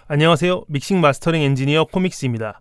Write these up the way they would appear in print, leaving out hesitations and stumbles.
안녕하세요. 믹싱 마스터링 엔지니어 코믹스입니다.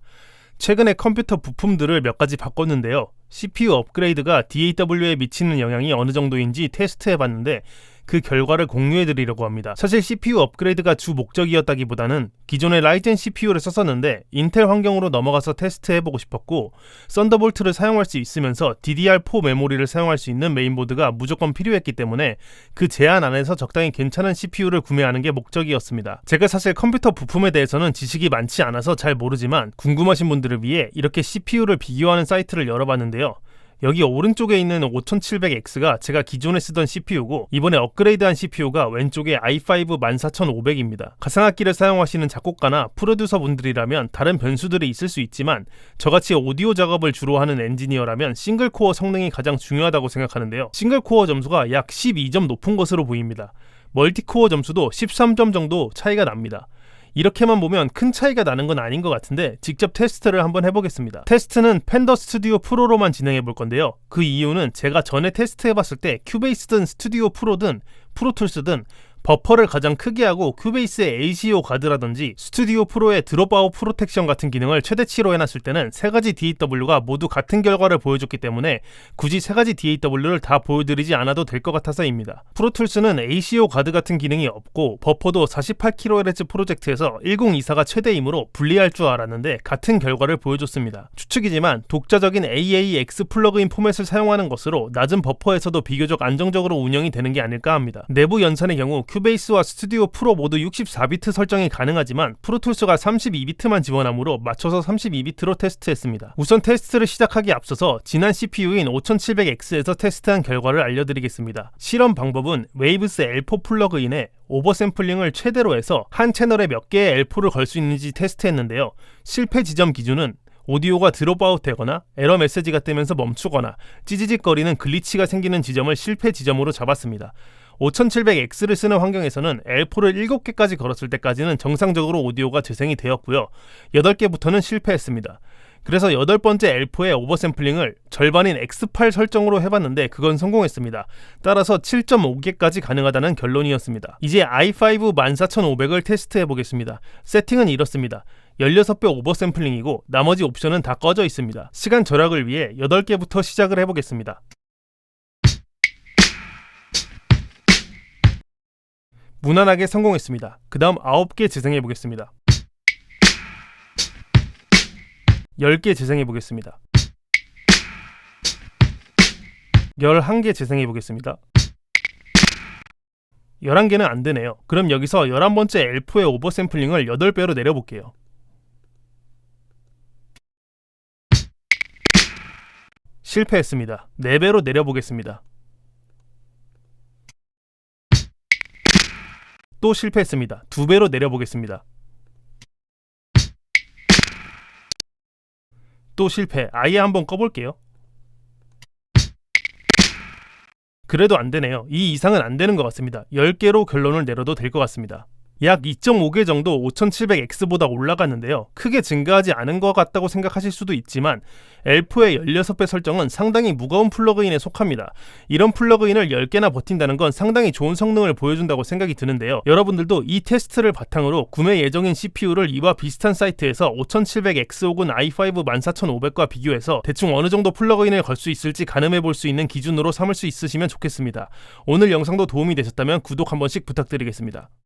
최근에 컴퓨터 부품들을 몇 가지 바꿨는데요. CPU 업그레이드가 DAW에 미치는 영향이 어느 정도인지 테스트해봤는데 그 결과를 공유해드리려고 합니다. 사실 CPU 업그레이드가 주 목적이었다기보다는 기존의 라이젠 CPU를 썼었는데 인텔 환경으로 넘어가서 테스트해보고 싶었고 썬더볼트를 사용할 수 있으면서 DDR4 메모리를 사용할 수 있는 메인보드가 무조건 필요했기 때문에 그 제한 안에서 적당히 괜찮은 CPU를 구매하는 게 목적이었습니다. 제가 사실 컴퓨터 부품에 대해서는 지식이 많지 않아서 잘 모르지만 궁금하신 분들을 위해 이렇게 CPU를 비교하는 사이트를 열어봤는데요. 여기 오른쪽에 있는 5700X가 제가 기존에 쓰던 CPU고 이번에 업그레이드한 CPU가 왼쪽에 i5 14500입니다. 가상악기를 사용하시는 작곡가나 프로듀서 분들이라면 다른 변수들이 있을 수 있지만 저같이 오디오 작업을 주로 하는 엔지니어라면 싱글코어 성능이 가장 중요하다고 생각하는데요. 싱글코어 점수가 약 12점 높은 것으로 보입니다. 멀티코어 점수도 13점 정도 차이가 납니다. 이렇게만 보면 큰 차이가 나는 건 아닌 것 같은데 직접 테스트를 한번 해보겠습니다. 테스트는 팬더 스튜디오 프로로만 진행해 볼 건데요. 그 이유는 제가 전에 테스트해봤을 때 큐베이스든 스튜디오 프로든 프로툴스든 버퍼를 가장 크게 하고 큐베이스의 ACO 가드라든지 스튜디오 프로의 드롭아웃 프로텍션 같은 기능을 최대치로 해놨을 때는 세 가지 DAW가 모두 같은 결과를 보여줬기 때문에 굳이 세 가지 DAW를 다 보여드리지 않아도 될 것 같아서입니다. 프로툴스는 ACO 가드 같은 기능이 없고 버퍼도 48kHz 프로젝트에서 1024가 최대이므로 분리할 줄 알았는데 같은 결과를 보여줬습니다. 추측이지만 독자적인 AAX 플러그인 포맷을 사용하는 것으로 낮은 버퍼에서도 비교적 안정적으로 운영이 되는 게 아닐까 합니다. 내부 연산의 경우 큐베이스와 스튜디오 프로 모두 64비트 설정이 가능하지만 프로툴스가 32비트만 지원하므로 맞춰서 32비트로 테스트했습니다. 우선 테스트를 시작하기에 앞서서 지난 CPU인 5700X에서 테스트한 결과를 알려드리겠습니다. 실험 방법은 웨이브스 L4 플러그인에 오버샘플링을 최대로 해서 한 채널에 몇 개의 L4를 걸 수 있는지 테스트했는데요. 실패 지점 기준은 오디오가 드롭아웃 되거나 에러 메시지가 뜨면서 멈추거나 찌지직거리는 글리치가 생기는 지점을 실패 지점으로 잡았습니다. 5700X를 쓰는 환경에서는 L4를 7개까지 걸었을 때까지는 정상적으로 오디오가 재생이 되었고요. 8개부터는 실패했습니다. 그래서 8번째 L4의 오버샘플링을 절반인 X8 설정으로 해봤는데 그건 성공했습니다. 따라서 7.5개까지 가능하다는 결론이었습니다. 이제 i5 14500을 테스트해보겠습니다. 세팅은 이렇습니다. 16배 오버샘플링이고 나머지 옵션은 다 꺼져 있습니다. 시간 절약을 위해 8개부터 시작을 해보겠습니다. 무난하게 성공했습니다. 그 다음 9개 재생해보겠습니다. 10개 재생해보겠습니다. 11개 재생해보겠습니다. 11개는 안되네요. 그럼 여기서 11번째 L4의 오버샘플링을 8배로 내려볼게요. 실패했습니다. 4배로 내려보겠습니다. 또 실패했습니다. 2배로 내려보겠습니다. 또 실패. 아예 한번 꺼볼게요. 그래도 안되네요. 이 이상은 안되는 것 같습니다. 10개로 결론을 내려도 될 것 같습니다. 약 2.5개 정도 5700X보다 올라갔는데요. 크게 증가하지 않은 것 같다고 생각하실 수도 있지만 L4의 16배 설정은 상당히 무거운 플러그인에 속합니다. 이런 플러그인을 10개나 버틴다는 건 상당히 좋은 성능을 보여준다고 생각이 드는데요. 여러분들도 이 테스트를 바탕으로 구매 예정인 CPU를 이와 비슷한 사이트에서 5700X 혹은 i5 14500과 비교해서 대충 어느 정도 플러그인을 걸 수 있을지 가늠해 볼 수 있는 기준으로 삼을 수 있으시면 좋겠습니다. 오늘 영상도 도움이 되셨다면 구독 한 번씩 부탁드리겠습니다.